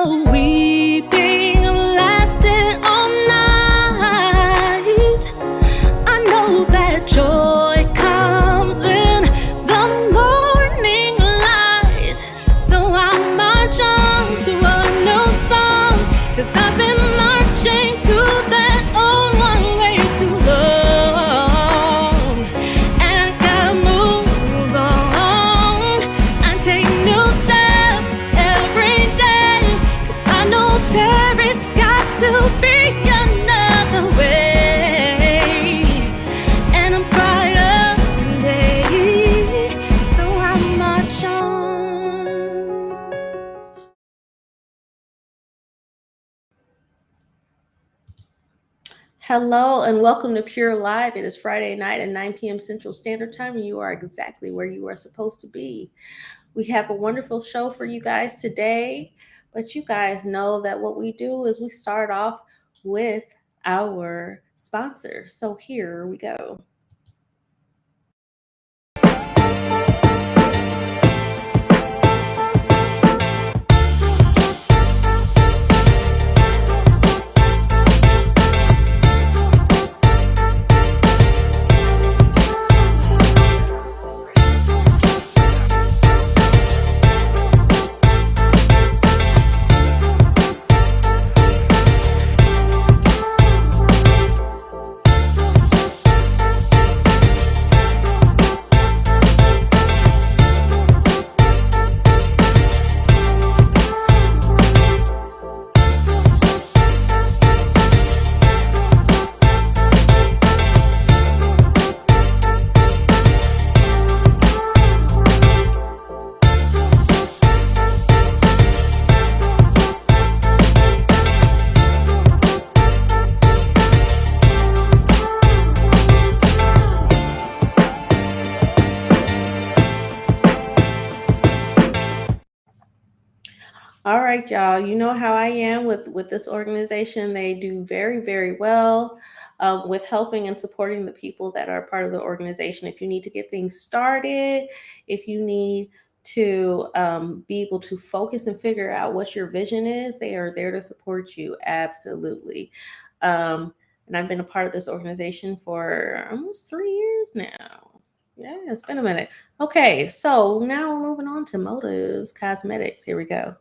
Weeping lasted all night. I know that joy comes in the morning light. So I'll march on to a new song, 'cause I've been marching to that old one way too long. And I gotta move on and take new steps every day, 'cause I know there is got to be another way and a brighter day. So I march on. Hello and welcome to Pure Live. It is Friday night at 9 p.m. Central Standard Time, and you are exactly where you are supposed to be. We have a wonderful show for you guys today, but you guys know that what we do is we start off with our sponsor. So here we go. All right, y'all. You know how I am with this organization. They do very, very well with helping and supporting the people that are part of the organization. If you need to get things started, if you need to be able to focus and figure out what your vision is, they are there to support you. Absolutely. And I've been a part of this organization for almost 3 years now. Yeah, it's been a minute. Okay, so now we're moving on to Motives Cosmetics. Here we go.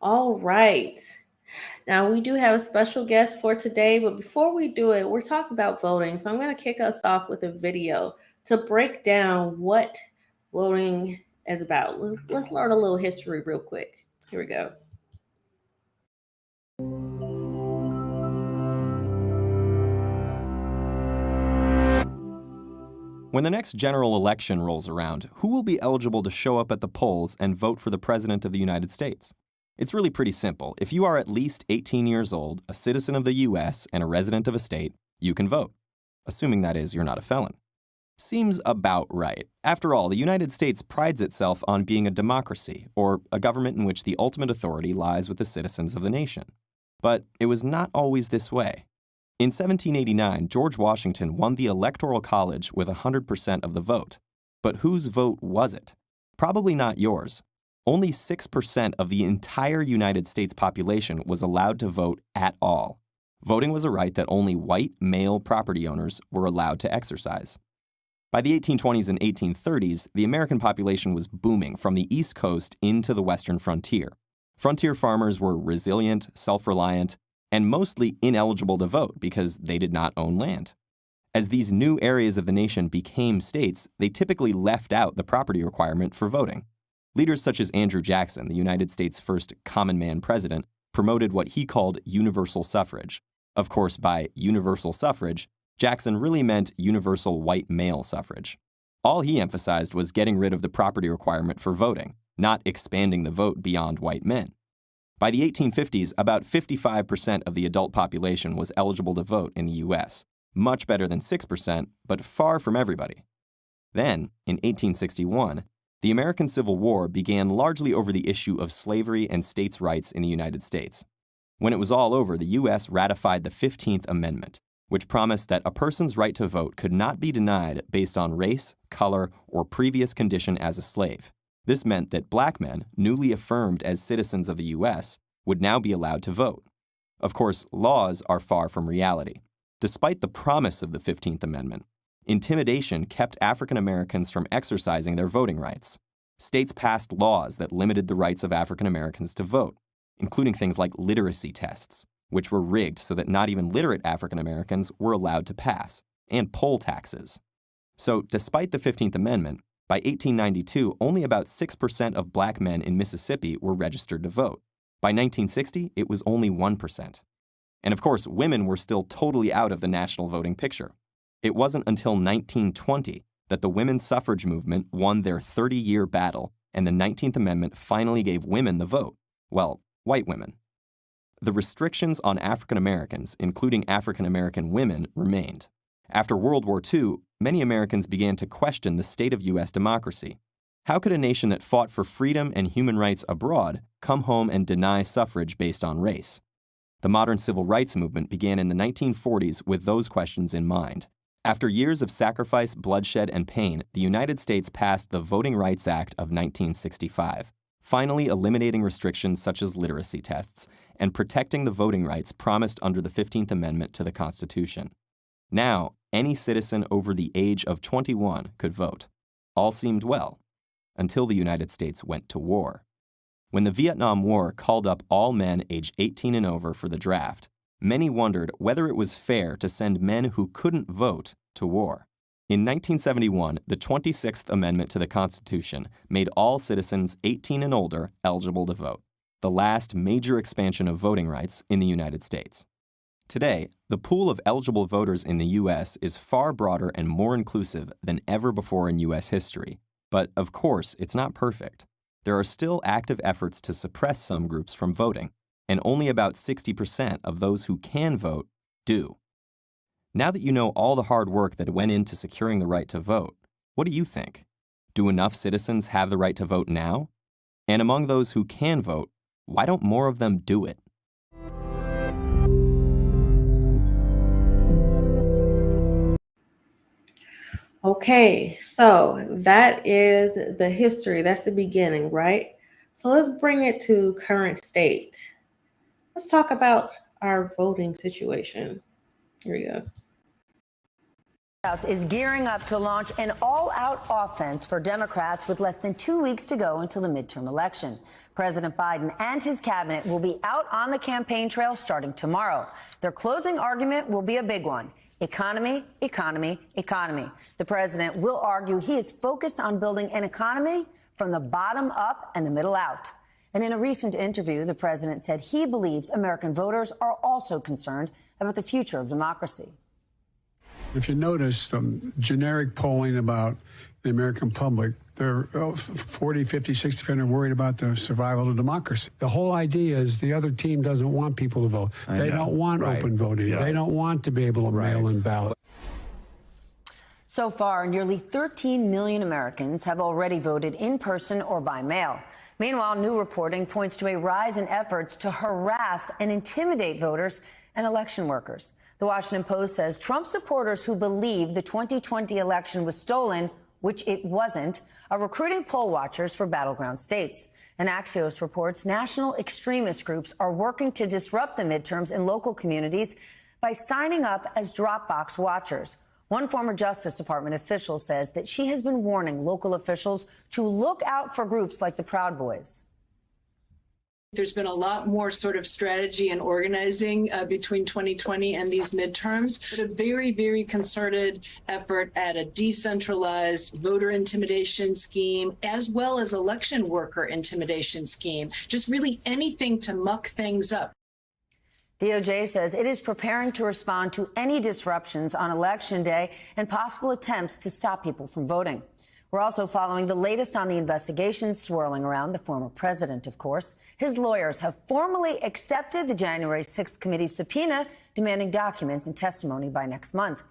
All right. Now, we do have a special guest for today, but before we do it, we're talking about voting. So I'm going to kick us off with a video to break down what voting is about. Let's learn a little history real quick. Here we go. When the next general election rolls around, who will be eligible to show up at the polls and vote for the President of the United States? It's really pretty simple. If you are at least 18 years old, a citizen of the U.S., and a resident of a state, you can vote. Assuming that is, you're not a felon. Seems about right. After all, the United States prides itself on being a democracy, or a government in which the ultimate authority lies with the citizens of the nation. But it was not always this way. In 1789, George Washington won the Electoral College with 100% of the vote. But whose vote was it? Probably not yours. Only 6% of the entire United States population was allowed to vote at all. Voting was a right that only white male property owners were allowed to exercise. By the 1820s and 1830s, the American population was booming from the East Coast into the western frontier. Frontier farmers were resilient, self-reliant, and mostly ineligible to vote because they did not own land. As these new areas of the nation became states, they typically left out the property requirement for voting. Leaders such as Andrew Jackson, the United States' first common man president, promoted what he called universal suffrage. Of course, by universal suffrage, Jackson really meant universal white male suffrage. All he emphasized was getting rid of the property requirement for voting, not expanding the vote beyond white men. By the 1850s, about 55% of the adult population was eligible to vote in the U.S., much better than 6%, but far from everybody. Then, in 1861, the American Civil War began largely over the issue of slavery and states' rights in the United States. When it was all over, the U.S. ratified the 15th Amendment, which promised that a person's right to vote could not be denied based on race, color, or previous condition as a slave. This meant that black men, newly affirmed as citizens of the U.S., would now be allowed to vote. Of course, laws are far from reality. Despite the promise of the 15th Amendment, intimidation kept African Americans from exercising their voting rights. States passed laws that limited the rights of African Americans to vote, including things like literacy tests, which were rigged so that not even literate African Americans were allowed to pass, and poll taxes. So, despite the 15th Amendment, by 1892, only about 6% of black men in Mississippi were registered to vote. By 1960, it was only 1%. And of course, women were still totally out of the national voting picture. It wasn't until 1920 that the women's suffrage movement won their 30-year battle, and the 19th Amendment finally gave women the vote. Well, white women. The restrictions on African Americans, including African American women, remained. After World War II, many Americans began to question the state of U.S. democracy. How could a nation that fought for freedom and human rights abroad come home and deny suffrage based on race? The modern civil rights movement began in the 1940s with those questions in mind. After years of sacrifice, bloodshed, and pain, the United States passed the Voting Rights Act of 1965, finally eliminating restrictions such as literacy tests and protecting the voting rights promised under the 15th Amendment to the Constitution. Now, any citizen over the age of 21 could vote. All seemed well, until the United States went to war. When the Vietnam War called up all men aged 18 and over for the draft, many wondered whether it was fair to send men who couldn't vote to war. In 1971, the 26th Amendment to the Constitution made all citizens 18 and older eligible to vote, the last major expansion of voting rights in the United States. Today, the pool of eligible voters in the U.S. is far broader and more inclusive than ever before in U.S. history. But, of course, it's not perfect. There are still active efforts to suppress some groups from voting, and only about 60% of those who can vote do. Now that you know all the hard work that went into securing the right to vote, what do you think? Do enough citizens have the right to vote now? And among those who can vote, why don't more of them do it? Okay, so that is the history. That's the beginning, right? So let's bring it to current state. Let's talk about our voting situation. Here we go. House is gearing up to launch an all-out offense for Democrats with less than 2 weeks to go until the midterm election. President Biden and his cabinet will be out on the campaign trail starting tomorrow. Their closing argument will be a big one. Economy, economy, economy. The president will argue he is focused on building an economy from the bottom up and the middle out. And in a recent interview, the president said he believes American voters are also concerned about the future of democracy. If you notice generic polling about the American public, they're 40, 50, 60% are worried about the survival of democracy. The whole idea is the other team doesn't want people to vote. They don't want open voting. Yeah. They don't want to be able to mail in ballots. So far, nearly 13 million Americans have already voted in person or by mail. Meanwhile, new reporting points to a rise in efforts to harass and intimidate voters and election workers. The Washington Post says Trump supporters who believe the 2020 election was stolen which it wasn't, are recruiting poll watchers for battleground states. And Axios reports national extremist groups are working to disrupt the midterms in local communities by signing up as Dropbox watchers. One former Justice Department official says that she has been warning local officials to look out for groups like the Proud Boys. There's been a lot more sort of strategy and organizing between 2020 and these midterms, but a very, very concerted effort at a decentralized voter intimidation scheme, as well as election worker intimidation scheme, just really anything to muck things up. DOJ says it is preparing to respond to any disruptions on Election Day and possible attempts to stop people from voting. We're also following the latest on the investigations swirling around the former president, of course. His lawyers have formally accepted the January 6th committee's subpoena, demanding documents and testimony by next month.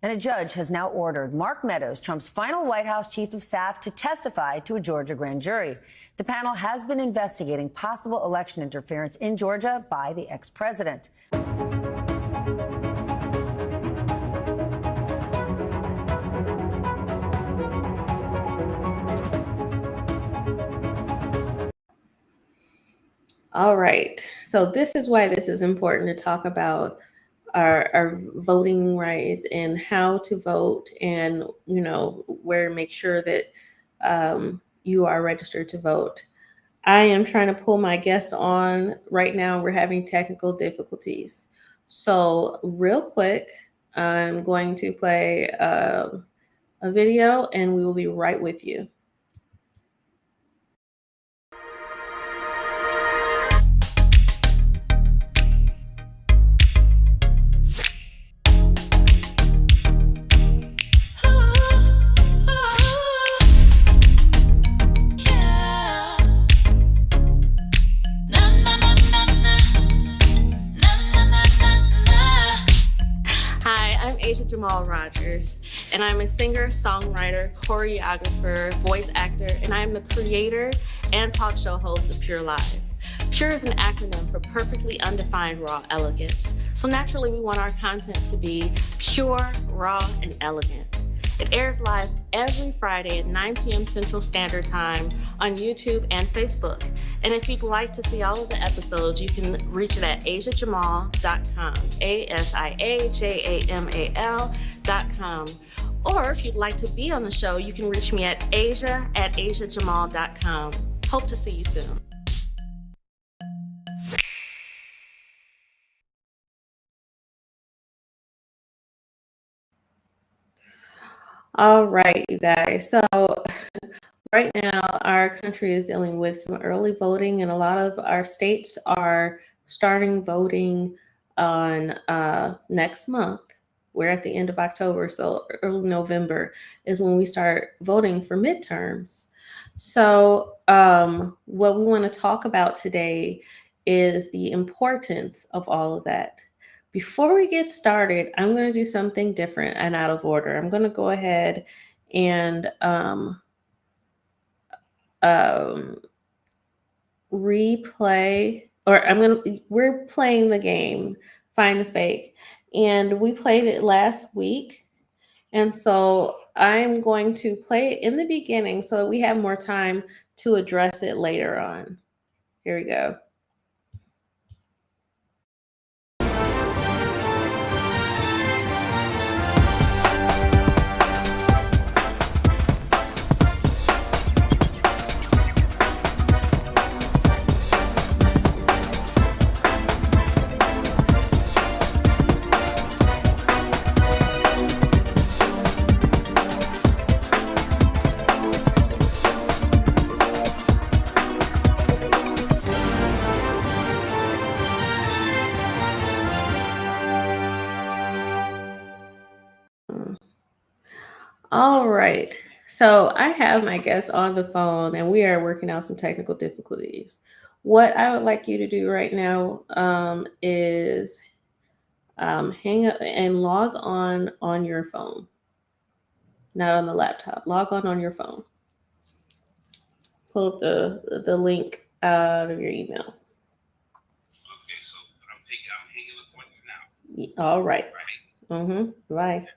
And a judge has now ordered Mark Meadows, Trump's final White House chief of staff, to testify to a Georgia grand jury. The panel has been investigating possible election interference in Georgia by the ex-president. All right. So this is why this is important to talk about our voting rights and how to vote, and where to make sure that you are registered to vote. I am trying to pull my guest on right now. We're having technical difficulties. So real quick, I'm going to play a video and we will be right with you. Jamal Rogers, and I'm a singer, songwriter, choreographer, voice actor, and I am the creator and talk show host of P.U.R.E. Live. P.U.R.E. is an acronym for Perfectly Undefined Raw Elegance. So naturally, we want our content to be pure, raw, and elegant. It airs live every Friday at 9 p.m. Central Standard Time on YouTube and Facebook. And if you'd like to see all of the episodes, you can reach it at asiajamal.com, ASIAJAMAL.com. Or if you'd like to be on the show, you can reach me at asia@asiajamal.com. Hope to see you soon. All right, you guys. So right now, our country is dealing with some early voting, and a lot of our states are starting voting on next month. We're at the end of October, so early November is when we start voting for midterms. So what we want to talk about today is the importance of all of that. Before we get started, I'm going to do something different and out of order. I'm going to go ahead and replay, or we're playing the game, Find the Fake. And we played it last week. And so I'm going to play it in the beginning so that we have more time to address it later on. Here we go. All right. So I have my guest on the phone and we are working out some technical difficulties. What I would like you to do right now is hang up and log on your phone, not on the laptop. Log on your phone. Pull up the link out of your email. Okay, so I'm hanging up on you now. All right. Right. Bye.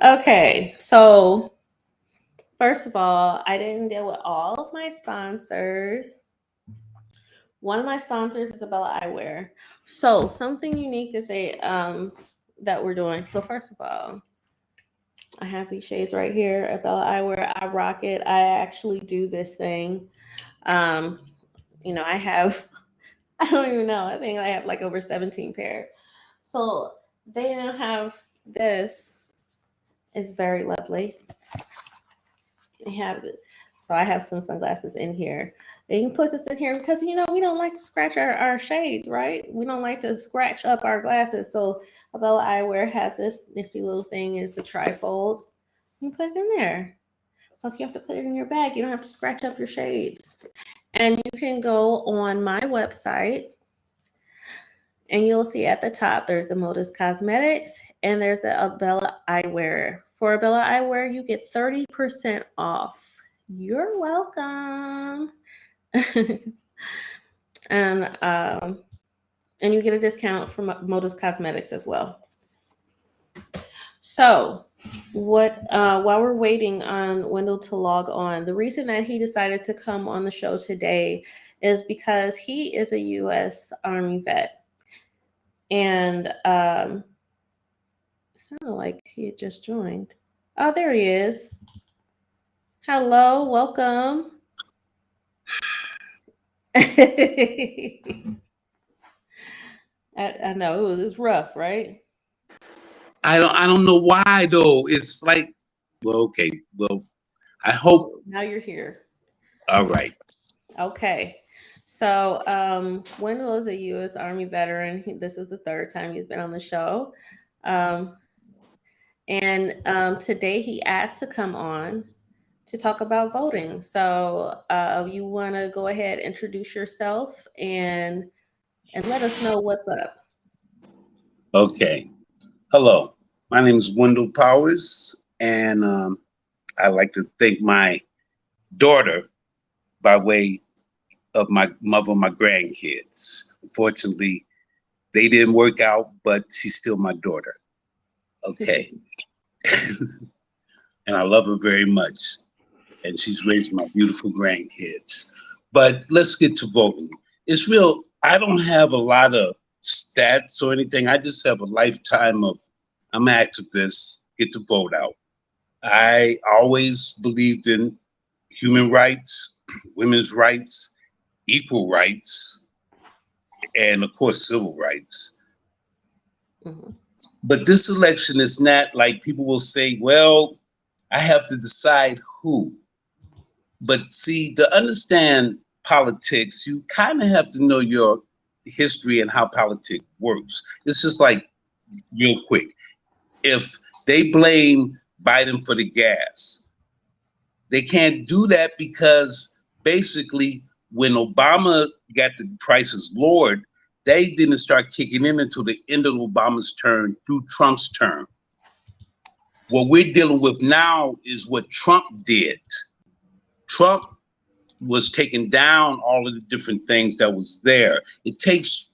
Okay, so first of all, I didn't deal with all of my sponsors. One of my sponsors is Abella Eyewear. So something unique that that we're doing. So first of all, I have these shades right here, Abella Eyewear. I rock it. I actually do this thing. Um, I have I don't even know. I think I have like over 17 pair. So they now have this. It's very lovely. They have it. So I have some sunglasses in here. And you can put this in here because we don't like to scratch our shades, right? We don't like to scratch up our glasses. So Abella Eyewear has this nifty little thing. It's a trifold. You put it in there. So if you have to put it in your bag, you don't have to scratch up your shades. And you can go on my website and you'll see at the top there's the Modus Cosmetics and there's the Abella Eyewear. For Abella Eyewear, you get 30% off. You're welcome. and you get a discount from Modus Cosmetics as well. So while we're waiting on Wendell to log on, the reason that he decided to come on the show today is because he is a U.S. Army vet. And it sounded like he had just joined. Oh, there he is. Hello, welcome. I know it was rough, right? I don't know why though. It's like, well, okay, well, I hope. Now you're here. All right. Okay. So Wendell is a U.S. Army veteran. This is the third time he's been on the show. And today he asked to come on to talk about voting. So you want to go ahead, introduce yourself, and let us know what's up. Okay. Hello. My name is Wendell Powers, and I'd like to thank my daughter by way of my mother, my grandkids. Unfortunately, they didn't work out, but she's still my daughter. Okay. And I love her very much. And she's raised my beautiful grandkids. But let's get to voting. It's real. I don't have a lot of stats or anything. I just have a lifetime of, I'm an activist, get the vote out. I always believed in human rights, women's rights, equal rights, and of course, civil rights. Mm-hmm. But this election is not like people will say, well, I have to decide who. But see, to understand politics, you kind of have to know your history and how politics works. It's just like, real quick, if they blame Biden for the gas, they can't do that because basically when Obama got the prices lowered, they didn't start kicking in until the end of Obama's term through Trump's term. What we're dealing with now is what Trump did. Trump was taking down all of the different things that was there. It takes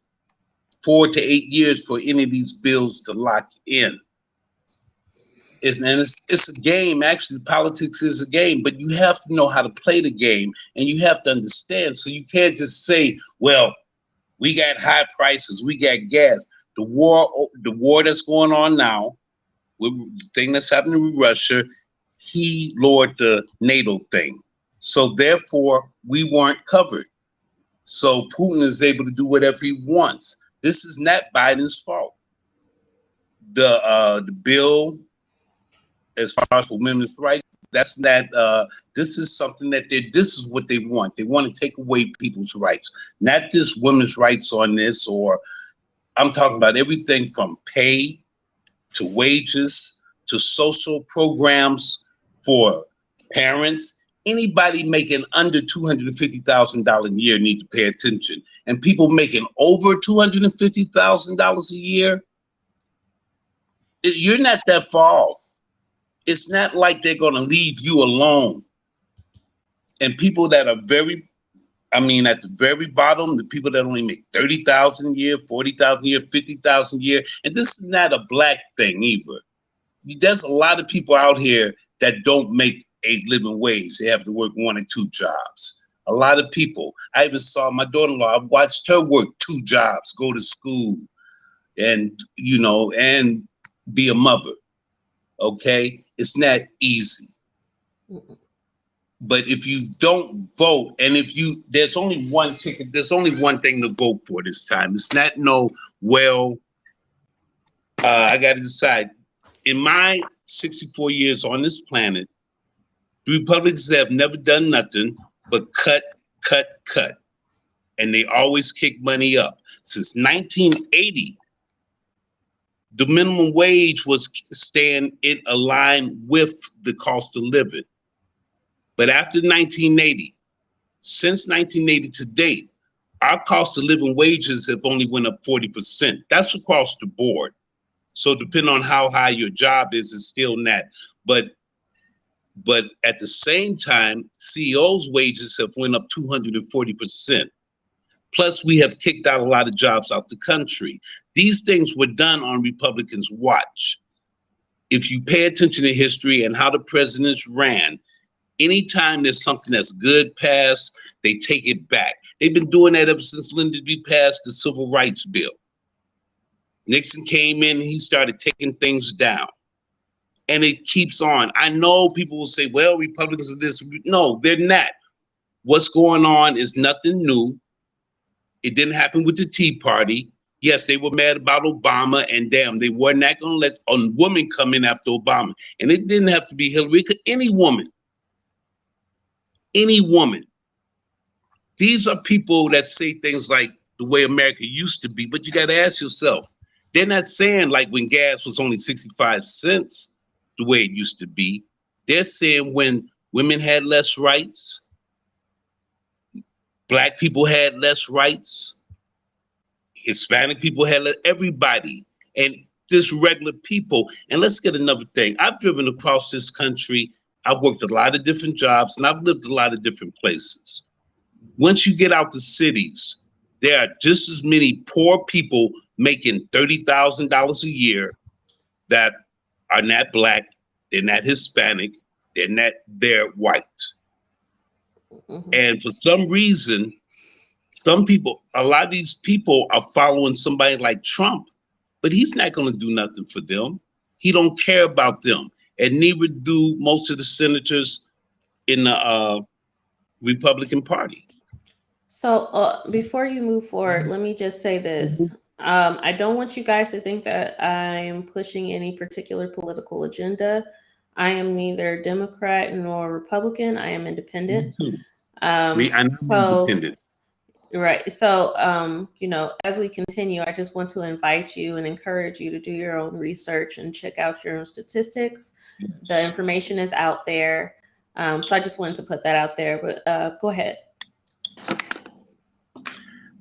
4 to 8 years for any of these bills to lock in. It's a game. Actually, politics is a game, but you have to know how to play the game and you have to understand. So you can't just say, well, we got high prices, we got gas. The war that's going on now, with the thing that's happening with Russia, he lowered the NATO thing. So therefore, we weren't covered. So Putin is able to do whatever he wants. This is not Biden's fault. The bill, as far as for women's rights, that's not. This is something that this is what they want. They want to take away people's rights, not just women's rights on this. Or I'm talking about everything from pay to wages to social programs for parents. Anybody making under $250,000 a year need to pay attention. And people making over $250,000 a year, you're not that far off. It's not like they're going to leave you alone. And people that are very I mean, at the very bottom, the people that only make 30,000 a year, 40,000 a year, 50,000 a year, and this is not a black thing either. There's a lot of people out here that don't make a living wage. They have to work 1 or 2 jobs. A lot of people. I even saw my daughter-in-law. I watched her work 2 jobs, go to school, and and be a mother. Okay, it's not easy. But if you don't vote, and there's only one ticket, there's only one thing to vote for this time. It's not I got to decide. In my 64 years on this planet, the Republicans have never done nothing but cut. And they always kick money up. Since 1980, the minimum wage was staying in a line with the cost of living. But after 1980, since 1980 to date, our cost of living wages have only went up 40%. That's across the board. So depending on how high your job is, it's still not. But at the same time, CEOs' wages have went up 240%. Plus, we have kicked out a lot of jobs out the country. These things were done on Republicans' watch. If you pay attention to history and how the presidents ran, anytime there's something that's good passed, they take it back. They've been doing that ever since Lyndon B. passed the Civil Rights Bill. Nixon came in, he started taking things down. And it keeps on. I know people will say, well, Republicans are this. No, they're not. What's going on is nothing new. It didn't happen with the Tea Party. Yes, they were mad about Obama, and damn, they were not going to let a woman come in after Obama. And it didn't have to be Hillary, any woman. Any woman. These are people that say things like the way America used to be, but you got to ask yourself, they're not saying like when gas was only 65 cents, the way it used to be. They're saying when women had less rights, Black people had less rights, Hispanic people had everybody, and just regular people. And let's get another thing. I've driven across this country. I've worked a lot of different jobs, and I've lived a lot of different places. Once you get out to cities, there are just as many poor people making $30,000 a year that are not Black, they're not Hispanic, they're white. Mm-hmm. And for some reason, a lot of these people are following somebody like Trump, but he's not going to do nothing for them. He don't care about them. And neither do most of the senators in the Republican Party. So before you move forward, let me just say this. I don't want you guys to think that I am pushing any particular political agenda. I am neither Democrat nor Republican. I am independent. I'm independent. Right. So, as we continue, I just want to invite you and encourage you to do your own research and check out your own statistics. Yes. The information is out there. So I just wanted to put that out there, but go ahead.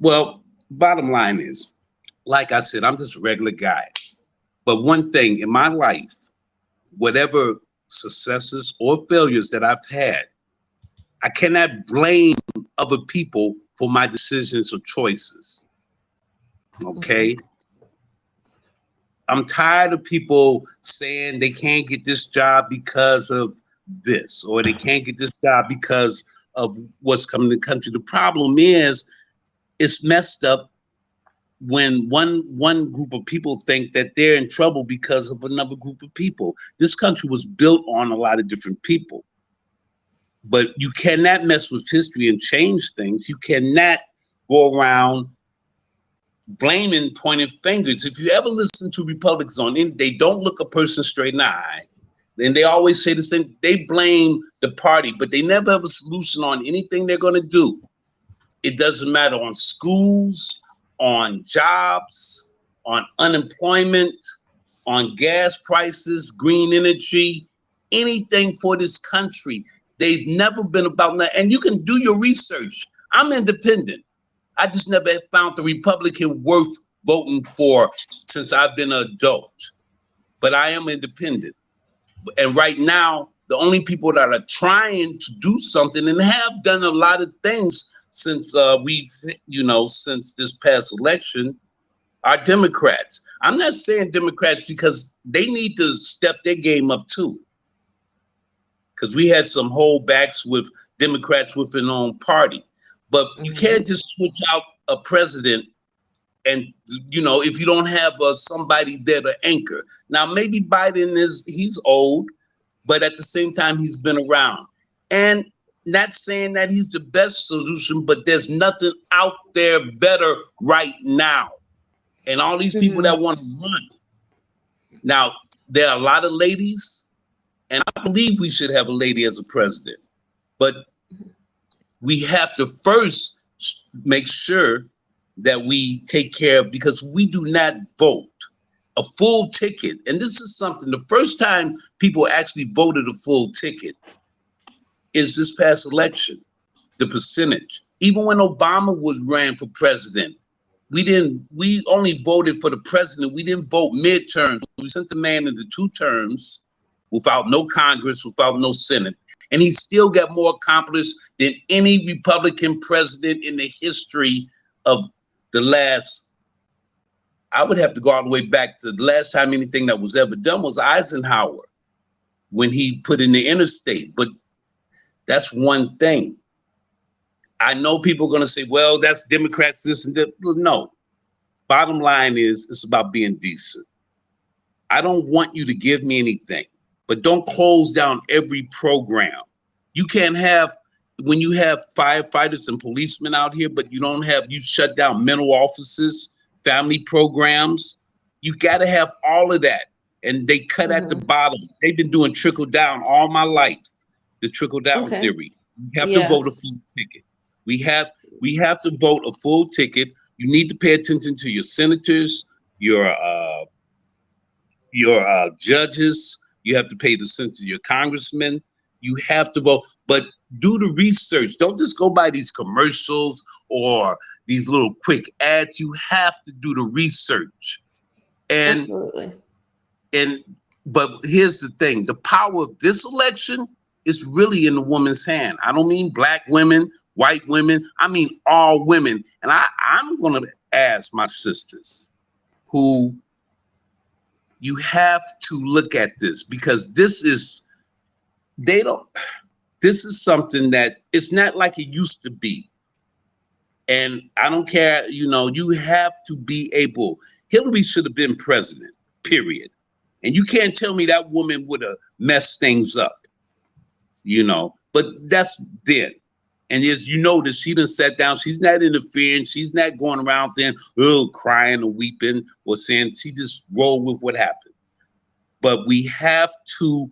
Well, bottom line is, like I said, I'm just a regular guy. But one thing in my life, whatever successes or failures that I've had, I cannot blame other people for my decisions or choices. Okay? Mm-hmm. I'm tired of people saying they can't get this job because of this, or they can't get this job because of what's coming to the country. The problem is, it's messed up when one group of people think that they're in trouble because of another group of people. This country was built on a lot of different people. But you cannot mess with history and change things. You cannot go around blaming, pointing fingers. If you ever listen to Republicans they don't look a person straight in the eye. And they always say the same, they blame the party, but they never have a solution on anything they're going to do. It doesn't matter on schools, on jobs, on unemployment, on gas prices, green energy, anything for this country. They've never been about that. And you can do your research. I'm independent. I just never found the Republican worth voting for since I've been an adult. But I am independent. And right now, the only people that are trying to do something and have done a lot of things since since this past election are Democrats. I'm not saying Democrats because they need to step their game up too. Because we had some holdbacks with Democrats within their own party. But you can't just switch out a president and, if you don't have somebody there to anchor. Now, maybe Biden he's old, but at the same time, he's been around. And not saying that he's the best solution, but there's nothing out there better right now. And all these people that want to run. Now, there are a lot of ladies, and I believe we should have a lady as a president. But we have to first make sure that we take care of, because we do not vote a full ticket. And this is something, the first time people actually voted a full ticket is this past election, the percentage. Even when Obama ran for president, we only voted for the president. We didn't vote midterms. We sent the man into 2 terms without no Congress, without no Senate. And he still got more accomplished than any Republican president in the history of the last, I would have to go all the way back to the last time anything that was ever done was Eisenhower, when he put in the interstate. But that's one thing. I know people are going to say, well, that's Democrats, this and that. No. Bottom line is, it's about being decent. I don't want you to give me anything, but don't close down every program. You can't have, when you have firefighters and policemen out here, but you shut down mental offices, family programs. You got to have all of that. And they cut at the bottom. They've been doing trickle down all my life, the trickle down theory. You have to vote a full ticket. We have to vote a full ticket. You need to pay attention to your senators, your judges. You have to pay attention to your congressmen. You have to vote, but do the research. Don't just go by these commercials or these little quick ads. You have to do the research. And absolutely. But here's the thing: the power of this election is really in the woman's hand. I don't mean black women, white women. I mean all women. And I'm going to ask my sisters, who you have to look at this, because this is something that it's not like it used to be. And I don't care, you have to be able. Hillary should have been president, period. And you can't tell me that woman would have messed things up, but that's then. And as you notice, she done sat down. She's not interfering. She's not going around saying, oh, crying or weeping or saying, she just rolled with what happened. But we have to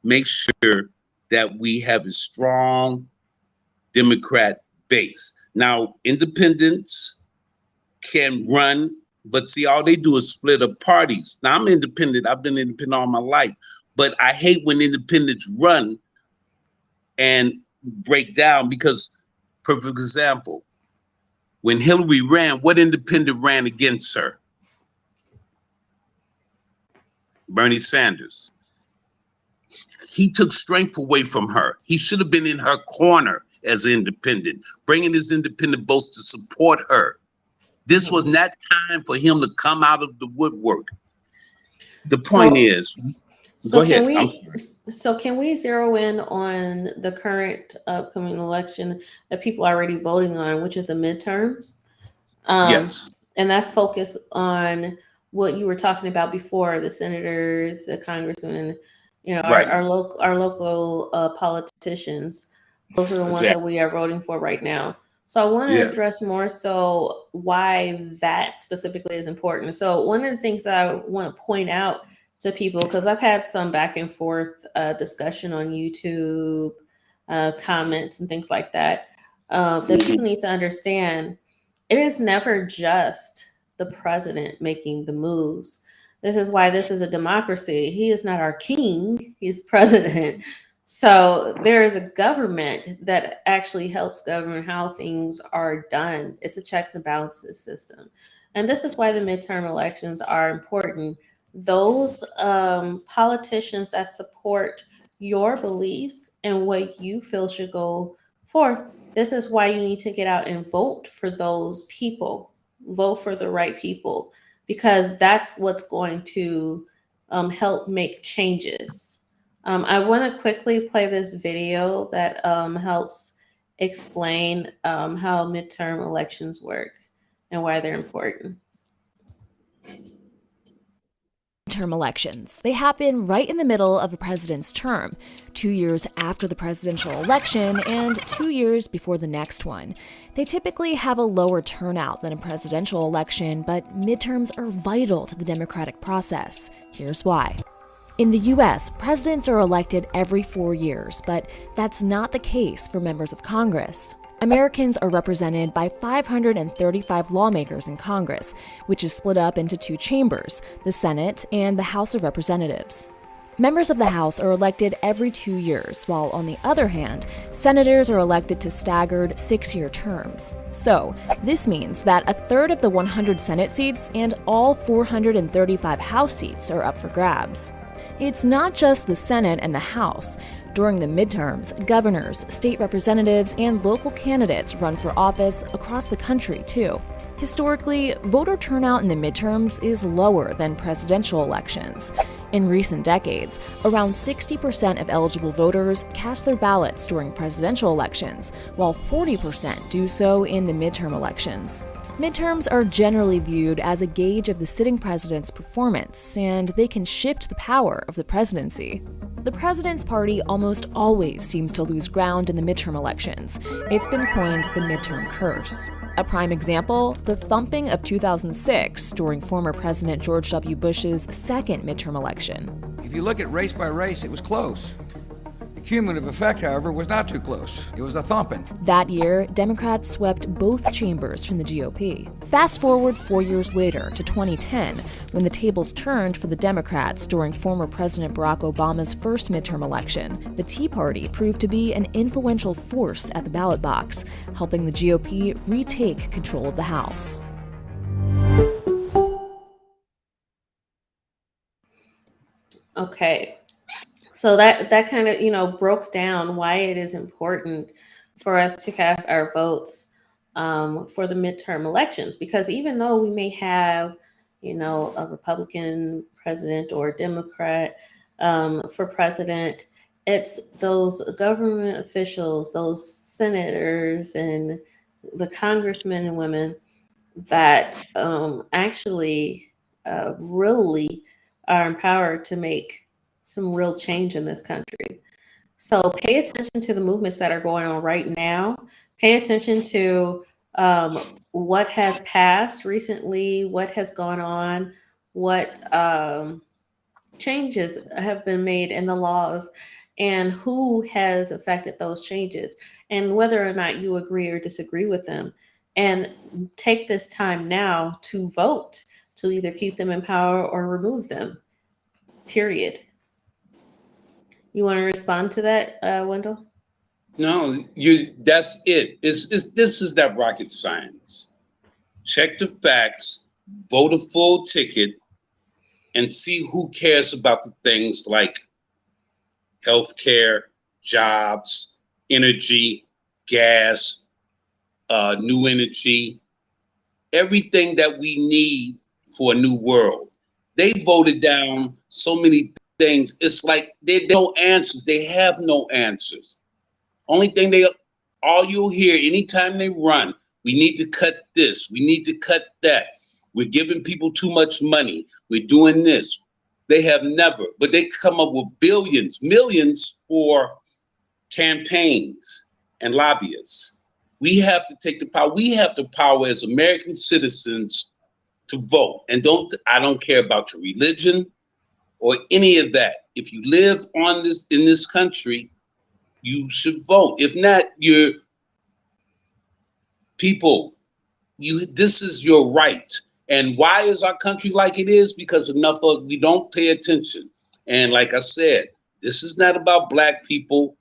make sure that we have a strong Democrat base. Now, independents can run, but see, all they do is split up parties. Now, I'm independent. I've been independent all my life. But I hate when independents run and break down, because, perfect example, when Hillary ran, what independent ran against her? Bernie Sanders. He took strength away from her. He should have been in her corner as independent, bringing his independent votes to support her. This was not time for him to come out of the woodwork. The point is, go ahead. Can we zero in on the current upcoming election that people are already voting on, which is the midterms? Yes. And that's focused on what you were talking about before, the senators, the congressmen, Right. our local politicians. Those are the ones that we are voting for right now. So I want to address more so why that specifically is important. So one of the things that I want to point out to people, because I've had some back and forth discussion on YouTube, comments and things like that, that people need to understand, it is never just the president making the moves. This is why this is a democracy. He is not our king, he's president. So there is a government that actually helps govern how things are done. It's a checks and balances system. And this is why the midterm elections are important. Those politicians that support your beliefs and what you feel should go Fourth, this is why you need to get out and vote for those people. Vote for the right people, because that's what's going to help make changes. I want to quickly play this video that helps explain how midterm elections work and why they're important. Midterm elections. They happen right in the middle of a president's term, 2 years after the presidential election and 2 years before the next one. They typically have a lower turnout than a presidential election, but midterms are vital to the democratic process. Here's why. In the US, presidents are elected every 4 years, but that's not the case for members of Congress. Americans are represented by 535 lawmakers in Congress, which is split up into 2 chambers, the Senate and the House of Representatives. Members of the House are elected every 2 years, while on the other hand, senators are elected to staggered 6-year terms. So, this means that a third of the 100 Senate seats and all 435 House seats are up for grabs. It's not just the Senate and the House. During the midterms, governors, state representatives, and local candidates run for office across the country, too. Historically, voter turnout in the midterms is lower than presidential elections. In recent decades, around 60% of eligible voters cast their ballots during presidential elections, while 40% do so in the midterm elections. Midterms are generally viewed as a gauge of the sitting president's performance, and they can shift the power of the presidency. The president's party almost always seems to lose ground in the midterm elections. It's been coined the midterm curse. A prime example, the thumping of 2006 during former President George W. Bush's second midterm election. If you look at race by race, it was close. The cumulative effect, however, was not too close. It was a thumping. That year, Democrats swept both chambers from the GOP. Fast forward 4 years later to 2010, when the tables turned for the Democrats during former President Barack Obama's first midterm election. The Tea Party proved to be an influential force at the ballot box, helping the GOP retake control of the House. Okay. So that kind of, broke down why it is important for us to cast our votes for the midterm elections, because even though we may have, a Republican president or a Democrat for president, it's those government officials, those senators and the congressmen and women that actually really are empowered to make some real change in this country. So pay attention to the movements that are going on right now. Pay attention to what has passed recently, what has gone on, what changes have been made in the laws, and who has affected those changes, and whether or not you agree or disagree with them. And take this time now to vote to either keep them in power or remove them, period. You want to respond to that, Wendell? No, that's it. This is that rocket science. Check the facts, vote a full ticket, and see who cares about the things like healthcare, jobs, energy, gas, new energy, everything that we need for a new world. They voted down so many things. It's like they no answers. They have no answers. Only thing all you'll hear anytime they run, we need to cut this, we need to cut that. We're giving people too much money. We're doing this. They have never, but they come up with billions, millions for campaigns and lobbyists. We have to take the power. We have the power as American citizens to vote. And I don't care about your religion or any of that. If you live in this country, you should vote. If not, your people, this is your right. And why is our country like it is? Because enough of us, we don't pay attention. And like I said, this is not about Black people.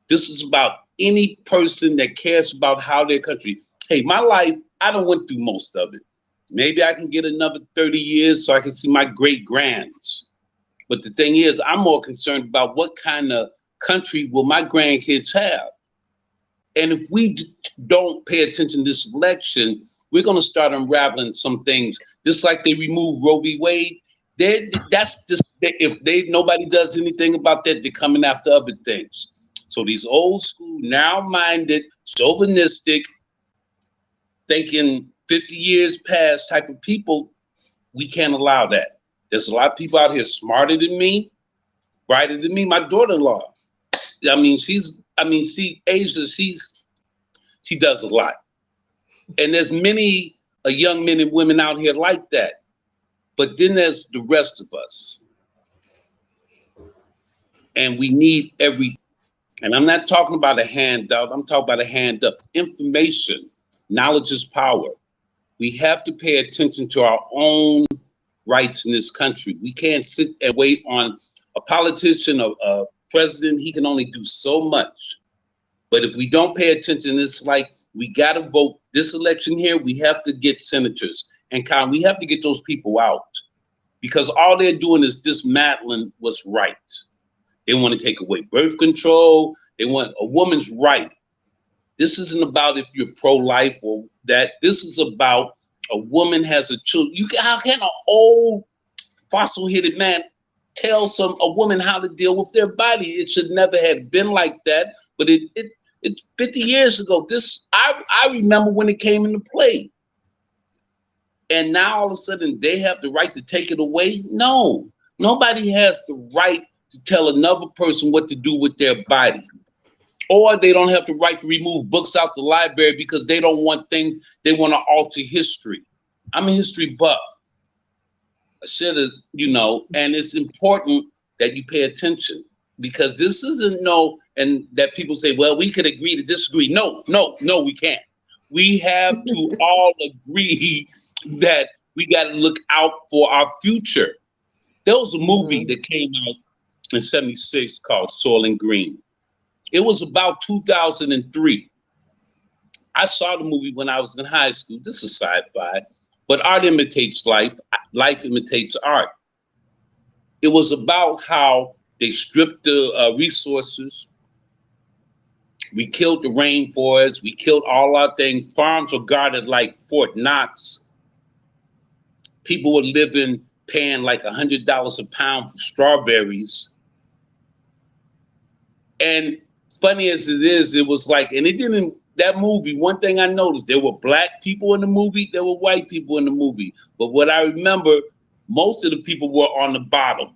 This is about any person that cares about how their country. Hey, my life, I done went through most of it. Maybe I can get another 30 years so I can see my great grands. But the thing is, I'm more concerned about what kind of country will my grandkids have? And if we don't pay attention to this election, we're going to start unraveling some things. Just like they removed Roe v. Wade. That's just, if nobody does anything about that, they're coming after other things. So these old school, now-minded, chauvinistic, thinking 50 years past type of people, we can't allow that. There's a lot of people out here smarter than me, brighter than me. My daughter-in-law, Asia, she does a lot. And there's many young men and women out here like that. But then there's the rest of us. And we need and I'm not talking about a handout, I'm talking about a hand up. Information, knowledge is power. We have to pay attention to our own rights in this country. We can't sit and wait on a politician, a president. He can only do so much. But if we don't pay attention, it's like we got to vote this election here. We have to get senators and we have to get those people out, because all they're doing is dismantling what's right. They want to take away birth control. They want a woman's right. This isn't about if you're pro-life or that. This is about a woman has a child. How can an old fossil-headed man tell a woman how to deal with their body? It should never have been like that. But it's 50 years ago. I remember when it came into play. And now all of a sudden they have the right to take it away? No, nobody has the right to tell another person what to do with their body. Or they don't have the right to remove books out the library because they don't want things, they want to alter history. I'm a history buff. I should have, and it's important that you pay attention, because this isn't and that people say, well, we could agree to disagree. No, we can't. We have to all agree that we got to look out for our future. There was a movie that came out in '76 called Soil and Green. It was about 2003. I saw the movie when I was in high school. This is sci-fi, but art imitates life. Life imitates art. It was about how they stripped the resources. We killed the rainforest. We killed all our things. Farms were guarded like Fort Knox. People were paying like $100 a pound for strawberries. And funny as it is, it was like, and that movie, one thing I noticed, there were black people in the movie, there were white people in the movie. But what I remember, most of the people were on the bottom.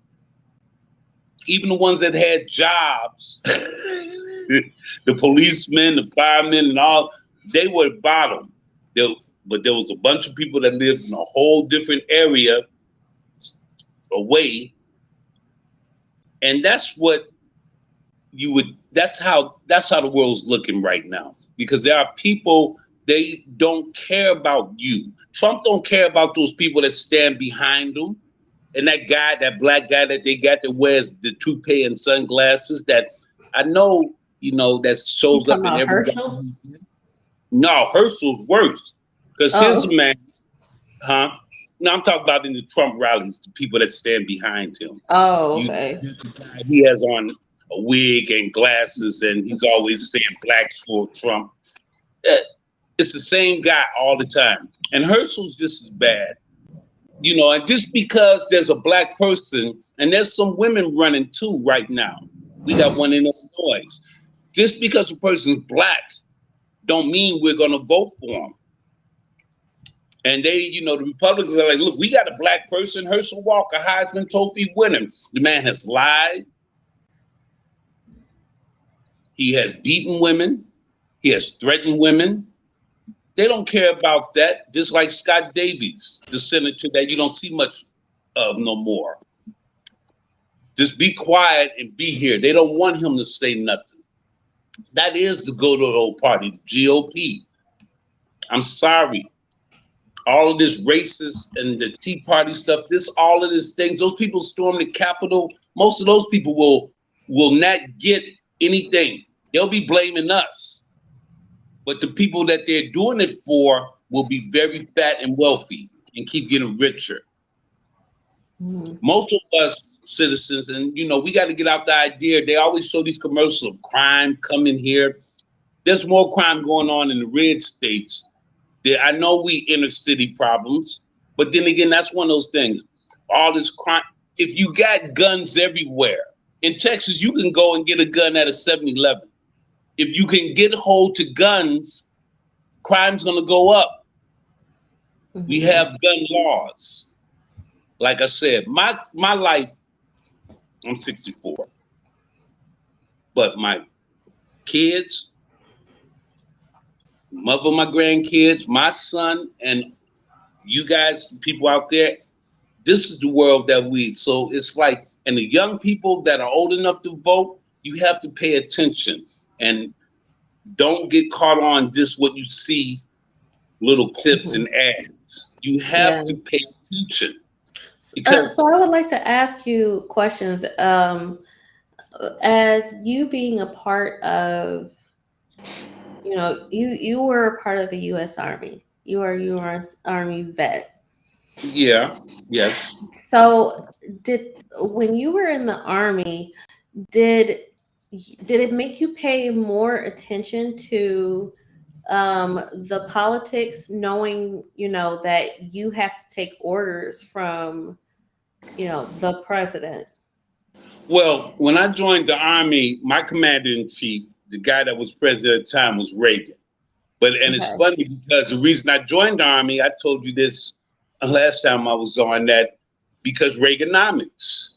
Even the ones that had jobs, the policemen, the firemen, and all, they were at the bottom. But there was a bunch of people that lived in a whole different area away. And that's what that's how the world's looking right now. Because there are people, they don't care about you. Trump don't care about those people that stand behind him. And that black guy that they got that wears the toupee and sunglasses that I know, that shows up in every. Herschel? No, Herschel's worse. Because here's a man, No, I'm talking about in the Trump rallies, the people that stand behind him. Oh, okay. He has on a wig and glasses, and he's always saying blacks for Trump. It's the same guy all the time. And Herschel's just as bad. And just because there's a black person, and there's some women running too right now. We got one in Illinois. Just because a person's black don't mean we're going to vote for him. And they, the Republicans are like, look, we got a black person, Herschel Walker, Heisman Trophy winner. The man has lied. He has beaten women. He has threatened women. They don't care about that, just like Scott Davies, the senator that you don't see much of no more. Just be quiet and be here. They don't want him to say nothing. That is the good old party, the GOP. I'm sorry. All of this racist and the Tea Party stuff, all of these things, those people storm the Capitol. Most of those people will not get anything. They'll be blaming us. But the people that they're doing it for will be very fat and wealthy and keep getting richer. Most of us citizens, and we got to get out the idea. They always show these commercials of crime coming here. There's more crime going on in the red states. I know we inner city problems, but then again, that's one of those things. All this crime. If you got guns everywhere in Texas, you can go and get a gun at a 7-Eleven. If you can get hold to guns, crime's gonna go up. Mm-hmm. We have gun laws. Like I said, my life. I'm 64, but my kids, mother of my grandkids, my son, and you guys, people out there, this is the world that so it's like, and the young people that are old enough to vote, you have to pay attention and don't get caught on just what you see, little clips and ads. You have to pay attention. Because so I would like to ask you questions. As you being a part of, you were a part of the U.S. Army. You are U.S. Army vet. Yeah. Yes. So when you were in the Army, did it make you pay more attention to the politics, knowing that you have to take orders from the president? Well, when I joined the Army, my commander-in-chief, the guy that was president at the time, was Reagan. It's funny because the reason I joined the Army, I told you this last time I was on, that because Reaganomics.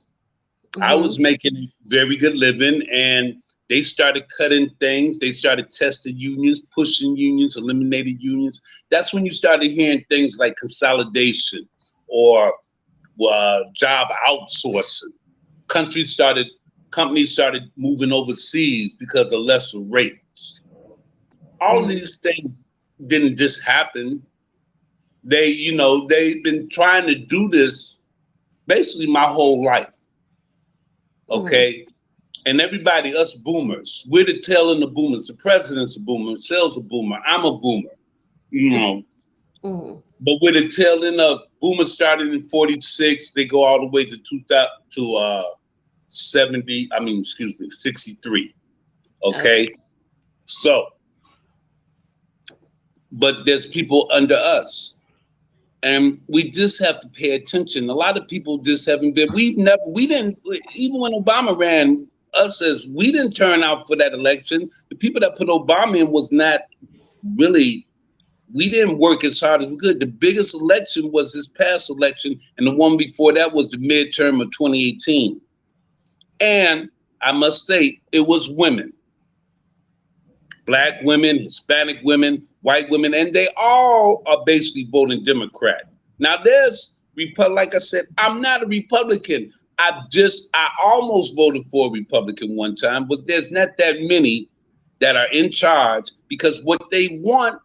I was making a very good living, and they started cutting things. They started testing unions, pushing unions, eliminating unions. That's when you started hearing things like consolidation or job outsourcing. Companies started moving overseas because of lesser rates. All of these things didn't just happen. They've been trying to do this basically my whole life. Okay. And everybody, us boomers, we're the tail end of boomers. The president's a boomer, Sales a boomer, I'm a boomer, But we're the tail end of boomers started in 46, they go all the way to 63. Okay. So, but there's people under us. And we just have to pay attention. A lot of people just haven't been, we didn't, even when Obama ran, we didn't turn out for that election. The people that put Obama in was not really, we didn't work as hard as we could. The biggest election was this past election, and the one before that was the midterm of 2018. And I must say, it was women. Black women, Hispanic women, white women, and they all are basically voting Democrat. Now like I said, I'm not a Republican. I almost voted for a Republican one time, but there's not that many that are in charge, because what they want,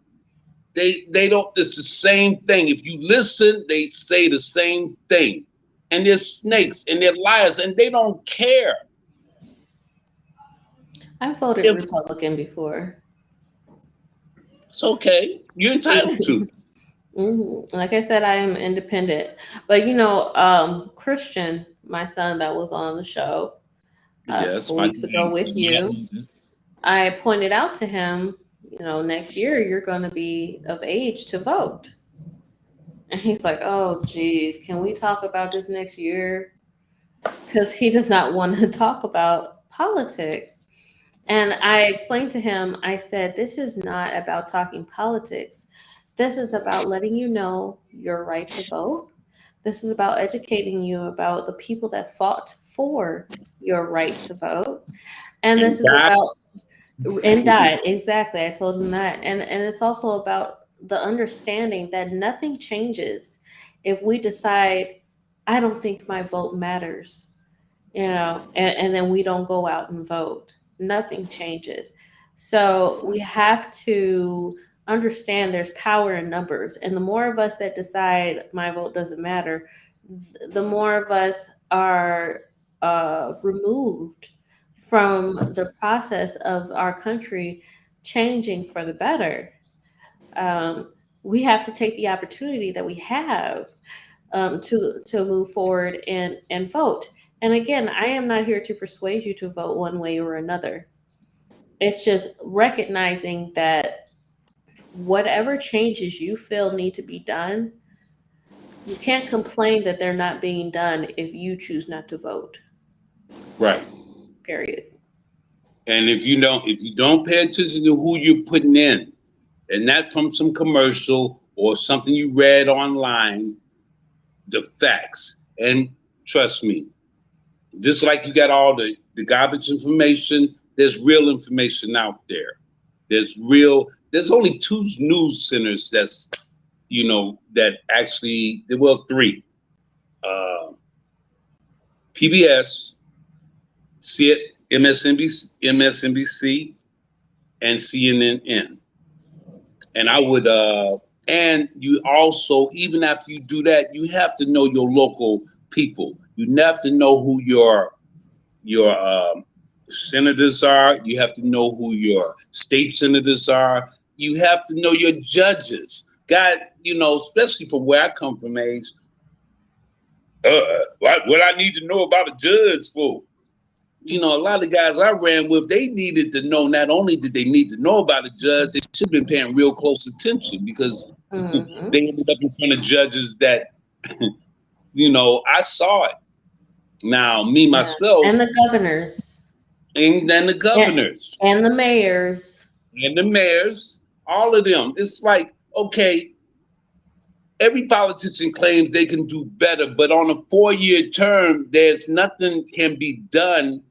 they don't, it's the same thing. If you listen, they say the same thing. And they're snakes and they're liars and they don't care. I voted Republican before. It's okay. You're entitled to. Like I said, I am independent. But Christian, my son that was on the show a couple weeks ago with you, I pointed out to him, next year you're going to be of age to vote. And he's like, oh, geez, can we talk about this next year? Because he does not want to talk about politics. And I explained to him, I said, this is not about talking politics. This is about letting you know your right to vote. This is about educating you about the people that fought for your right to vote. And this is about, and died. Exactly. I told him that. And it's also about the understanding that nothing changes if we decide, I don't think my vote matters, and then we don't go out and vote. Nothing changes. So we have to understand there's power in numbers. And the more of us that decide my vote doesn't matter, the more of us are removed from the process of our country changing for the better. We have to take the opportunity that we have to move forward and vote. And again, I am not here to persuade you to vote one way or another. It's just recognizing that whatever changes you feel need to be done, you can't complain that they're not being done if you choose not to vote. Right. Period. And if you don't pay attention to who you're putting in, and not from some commercial or something you read online, the facts. And trust me, just like you got all the garbage information, there's real information out there. There's only two news centers that actually, well, three. PBS, see it, MSNBC, and CNN. And I would, and you also, even after you do that, you have to know your local people. You have to know who your senators are. You have to know who your state senators are. You have to know your judges. God, especially from where I come from, age. What I need to know about a judge for? A lot of guys I ran with, they needed to know, not only did they need to know about a judge, they should have been paying real close attention, because they ended up in front of judges that, I saw it. Now, me, myself. And the governors. And then the governors. And the mayors. And the mayors, all of them. It's like, okay, every politician claims they can do better, but on a 4-year term, there's nothing can be done.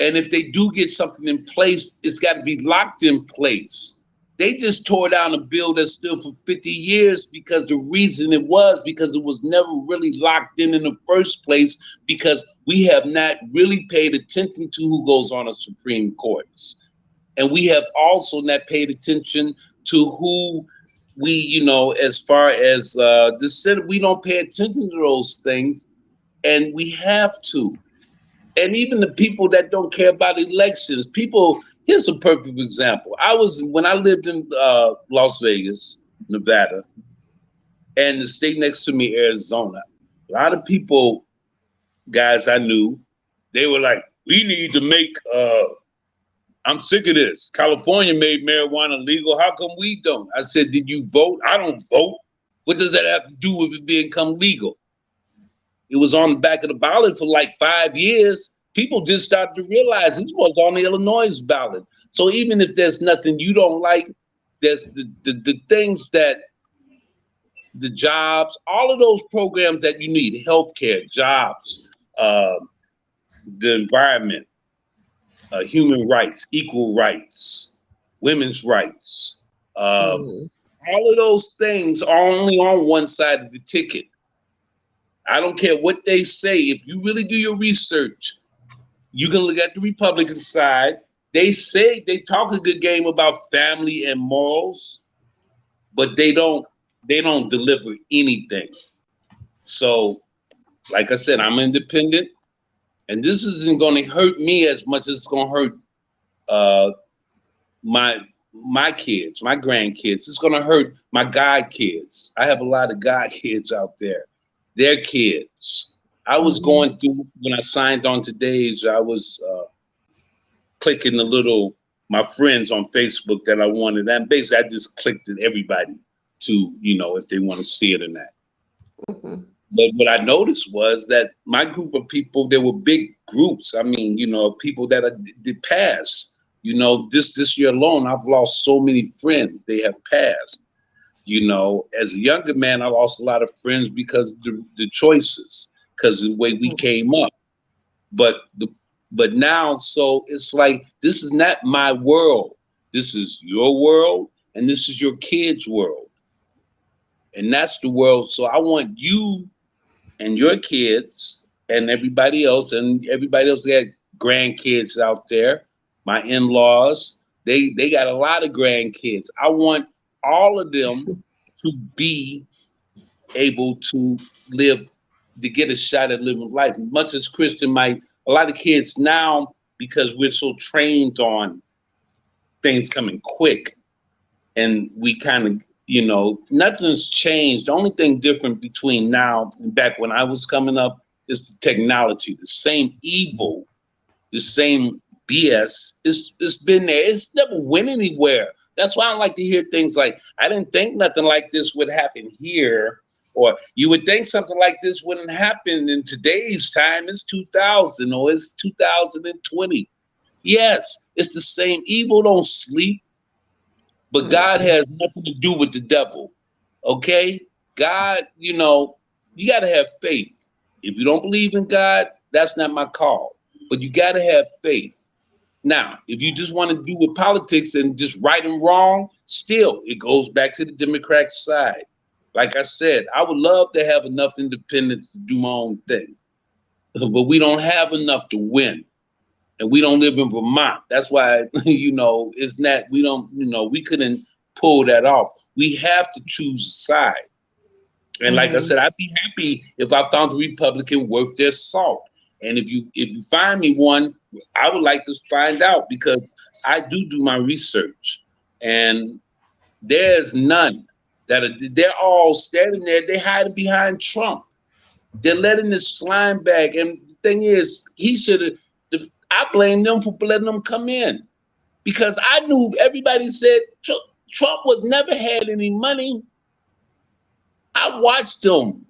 And if they do get something in place, it's got to be locked in place. They just tore down a bill that stood for 50 years because the reason it was never really locked in the first place, because we have not really paid attention to who goes on the Supreme Courts. And we have also not paid attention to who we, as far as the Senate, we don't pay attention to those things, and we have to. And even the people that don't care about elections, here's a perfect example. When I lived in Las Vegas, Nevada, and the state next to me, Arizona, a lot of people, guys I knew, they were like, we need to make, I'm sick of this. California made marijuana legal. How come we don't? I said, did you vote? I don't vote. What does that have to do with it become legal? It was on the back of the ballot for like 5 years. People just started to realize it was on the Illinois ballot. So even if there's nothing you don't like, there's the things that, the jobs, all of those programs that you need, healthcare, jobs, the environment, human rights, equal rights, women's rights. All of those things are only on one side of the ticket. I don't care what they say. If you really do your research, you can look at the Republican side. They talk a good game about family and morals, but they don't deliver anything. So, like I said, I'm independent, and this isn't going to hurt me as much as it's going to hurt my kids, my grandkids. It's going to hurt my god kids. I have a lot of god kids out there. Their kids. I was going through, when I signed on today's, I was clicking my friends on Facebook that I wanted. And basically, I just clicked at everybody to, if they want to see it or not. But what I noticed was that my group of people, there were big groups. I mean, people that did pass. This year alone, I've lost so many friends. They have passed. As a younger man, I lost a lot of friends because the choices, because the way we came up. But now, so it's like, this is not my world. This is your world, and this is your kids' world. And that's the world. So I want you and your kids and everybody else that grandkids out there, my in-laws, they got a lot of grandkids. I want all of them to be able to get a shot at living life. Much as Christian a lot of kids now, because we're so trained on things coming quick, and we kind of, nothing's changed. The only thing different between now and back when I was coming up is the technology, the same evil, the same BS. It's been there. It's never went anywhere. That's why I don't like to hear things like, I didn't think nothing like this would happen here. Or you would think something like this wouldn't happen in today's time. It's 2000 or it's 2020. Yes, it's the same. Evil don't sleep, but God has nothing to do with the devil. Okay? God, you got to have faith. If you don't believe in God, that's not my call. But you got to have faith. Now, if you just want to do with politics and just right and wrong, still, it goes back to the Democratic side. Like I said, I would love to have enough independence to do my own thing, but we don't have enough to win. And we don't live in Vermont. That's why, it's not, we couldn't pull that off. We have to choose a side. And like I said, I'd be happy if I found a Republican worth their salt. And if you find me one, I would like to find out, because I do my research, and there's none they're all standing there. They hiding behind Trump. They're letting this slime bag. And the thing is, he should have. I blame them for letting them come in, because I knew everybody said Trump was never had any money. I watched him.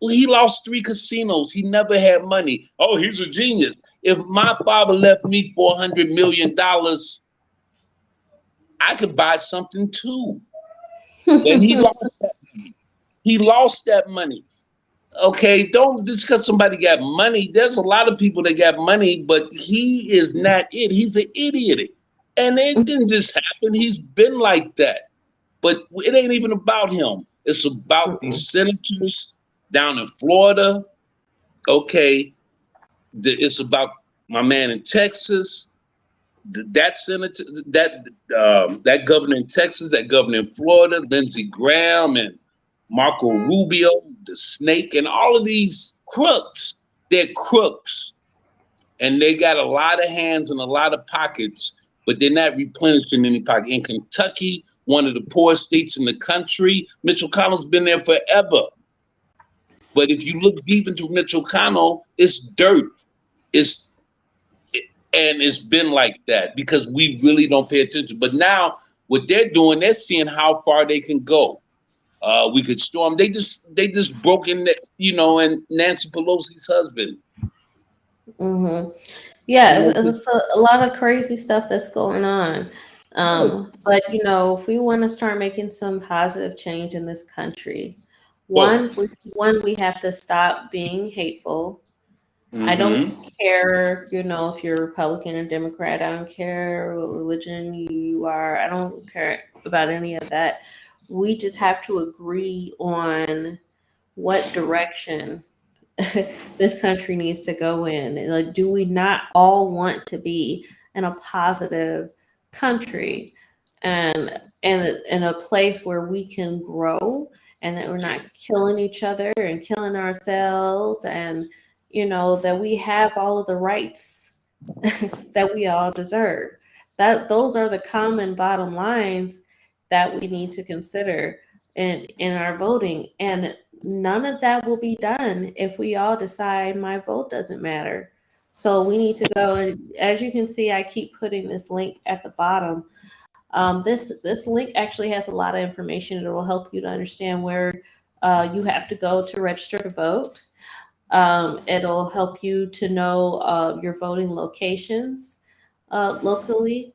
Well, he lost 3 casinos. He never had money. Oh, he's a genius. If my father left me $400 million, I could buy something too. And he lost that money. Okay, don't just because somebody got money. There's a lot of people that got money, but he is not it. He's an idiot. And it didn't just happen. He's been like that. But it ain't even about him. It's about these senators down in Florida. Okay, it's about my man in Texas. That senator, that governor in Texas, that governor in Florida, Lindsey Graham and Marco Rubio, the snake, and all of these crooks. They're crooks. And they got a lot of hands and a lot of pockets, but they're not replenishing any pocket. In Kentucky, one of the poorest states in the country, Mitch McConnell's been there forever. But if you look deep into Mitch McConnell, it's dirt. And it's been like that because we really don't pay attention. But now what they're doing, they're seeing how far they can go. We could storm. They just broke in, and Nancy Pelosi's husband. Yeah, it's a lot of crazy stuff that's going on. But if we want to start making some positive change in this country, one, we have to stop being hateful. I don't care, if you're Republican or Democrat. I don't care what religion you are. I don't care about any of that. We just have to agree on what direction this country needs to go in. And, like, do we not all want to be in a positive country and in a place where we can grow and that we're not killing each other and killing ourselves, and that we have all of the rights that we all deserve? Those are the common bottom lines that we need to consider in our voting. And none of that will be done if we all decide my vote doesn't matter. So we need to go, and as you can see, I keep putting this link at the bottom. This link actually has a lot of information. It will help you to understand where you have to go to register to vote. It'll help you to know your voting locations locally.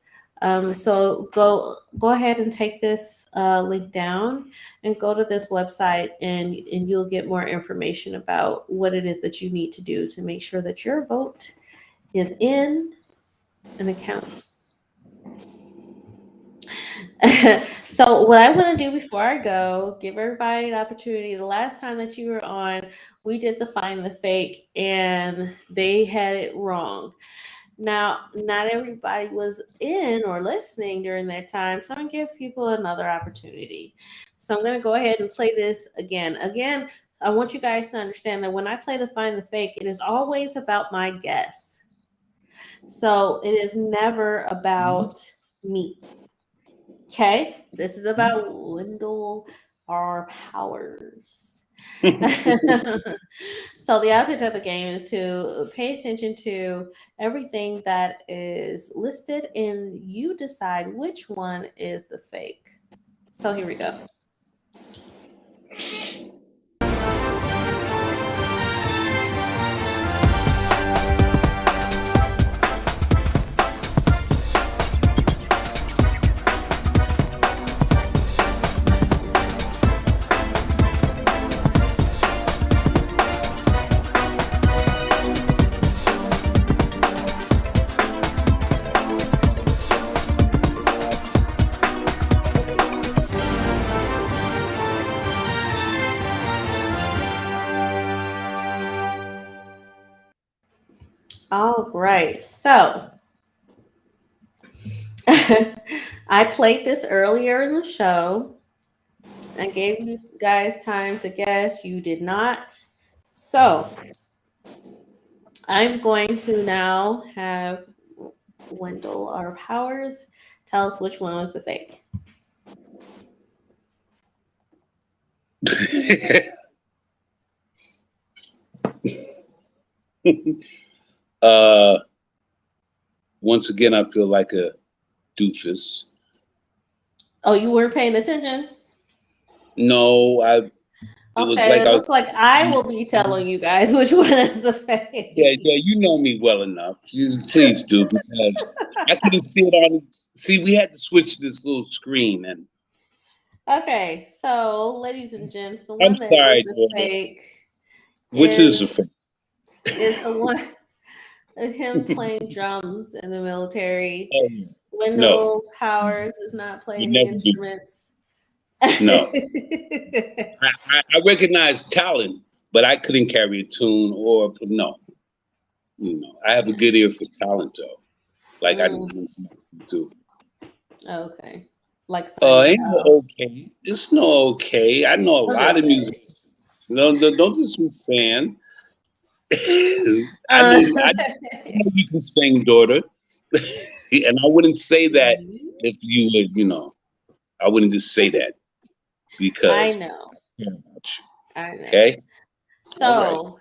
So go ahead and take this link down and go to this website, and you'll get more information about what it is that you need to do to make sure that your vote is in and it counts. So what I want to do before I go, give everybody an opportunity. The last time that you were on, we did the find the fake, and they had it wrong. Now, not everybody was in or listening during that time, so I'm going to give people another opportunity. So I'm going to go ahead and play this again. Again, I want you guys to understand that when I play the find the fake, it is always about my guess. So it is never about me. Okay, this is about Wendell R. Powers. So the object of the game is to pay attention to everything that is listed and you decide which one is the fake. So here we go. All right. So I played this earlier in the show. I gave you guys time to guess. You did not. So I'm going to now have Wendell or Powers tell us which one was the fake. Once again, I feel like a doofus. Oh, you weren't paying attention? No, it was Okay, like it looks like I will be telling you guys which one is the fake. yeah, you know me well enough. Please do, because I couldn't see it on. See, we had to switch this little screen, and Okay, so ladies and gents, the I'm one that is sorry, the daughter. fake Which is the fake? is the one of him playing drums in the military. Oh, no, Wendell Powers is not we playing the never do. instruments. No, I recognize talent, but I couldn't carry a tune or no. I have a good ear for talent, though. Like I do. Okay. Like Sonny Ain't no okay. It's no okay. I know a lot of music. No, don't just be fan. I know you can sing, daughter. And I wouldn't say that if you would, I wouldn't just say that because I know. I know. Okay. So,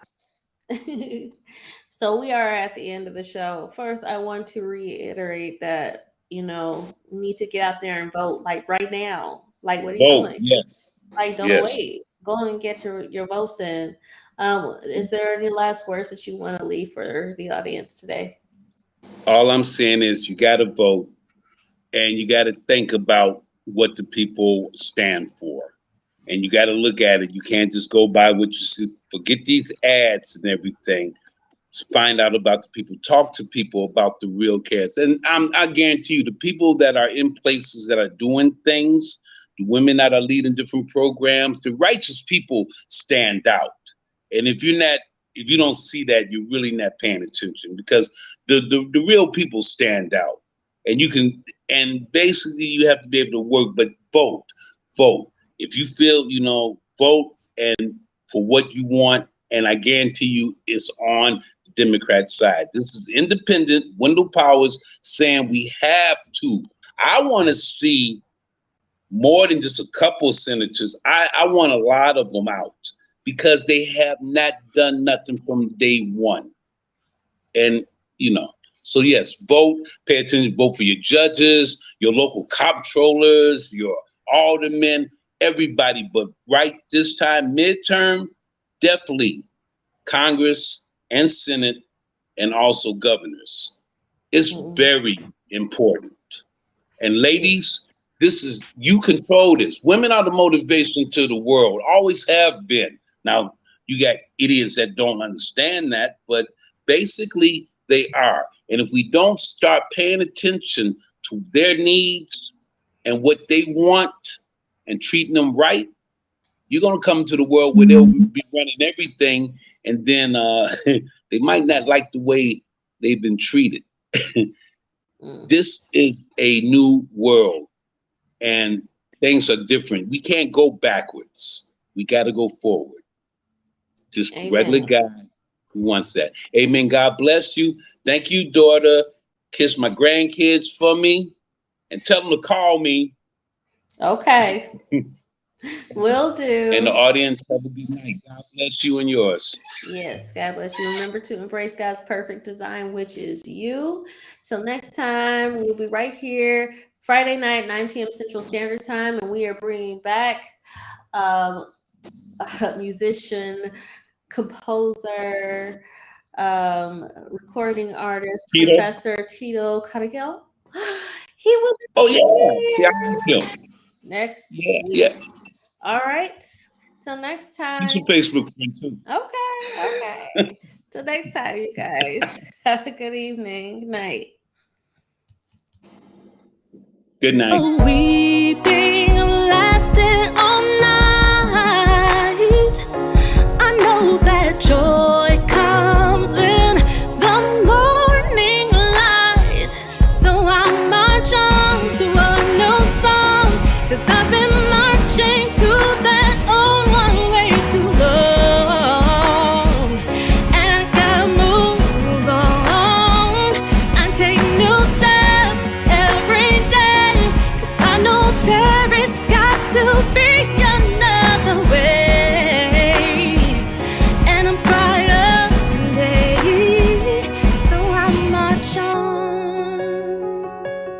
so we are at the end of the show. First, I want to reiterate that, we need to get out there and vote like right now. Like, what are you Vote, doing? yes. Like, don't Yes. wait. Go and get your votes in. Is there any last words that you want to leave for the audience today? All I'm saying is you got to vote and you got to think about what the people stand for. And you got to look at it. You can't just go by what you see. Forget these ads and everything. Find out about the people. Talk to people about the real cares. And I guarantee you, the people that are in places that are doing things, the women that are leading different programs, the righteous people stand out. And if you don't see that, you're really not paying attention, because the real people stand out. And basically you have to be able to work, but vote. If you feel, vote and for what you want, and I guarantee you it's on the Democrat side. This is independent. Wendell Powers saying we have to. I want to see more than just a couple of senators. I want a lot of them out, because they have not done nothing from day one. And, so yes, vote, pay attention, vote for your judges, your local comptrollers, your aldermen, everybody. But right this time, midterm, definitely Congress and Senate and also governors. It's very important. And ladies, you control this. Women are the motivation to the world, always have been. Now, you got idiots that don't understand that, but basically they are. And if we don't start paying attention to their needs and what they want and treating them right, you're going to come to the world where they'll be running everything, and then they might not like the way they've been treated. This is a new world, and things are different. We can't go backwards. We got to go forward. Just a regular guy who wants that. Amen. God bless you. Thank you, daughter. Kiss my grandkids for me and tell them to call me. Okay. Will do. And the audience, have a good night. God bless you and yours. Yes, God bless you. Remember to embrace God's perfect design, which is you. Till next time, we'll be right here Friday night, 9 p.m. Central Standard Time, and we are bringing back a musician, composer, recording artist, Tito? Professor Tito Cargill. He will be Oh, yeah. here Yeah, I like him. next Yeah, week. yeah. All right. Till next time. He's a Facebook friend, too. Okay. Till next time, you guys. Have a good evening. Good night. Good night. Weeping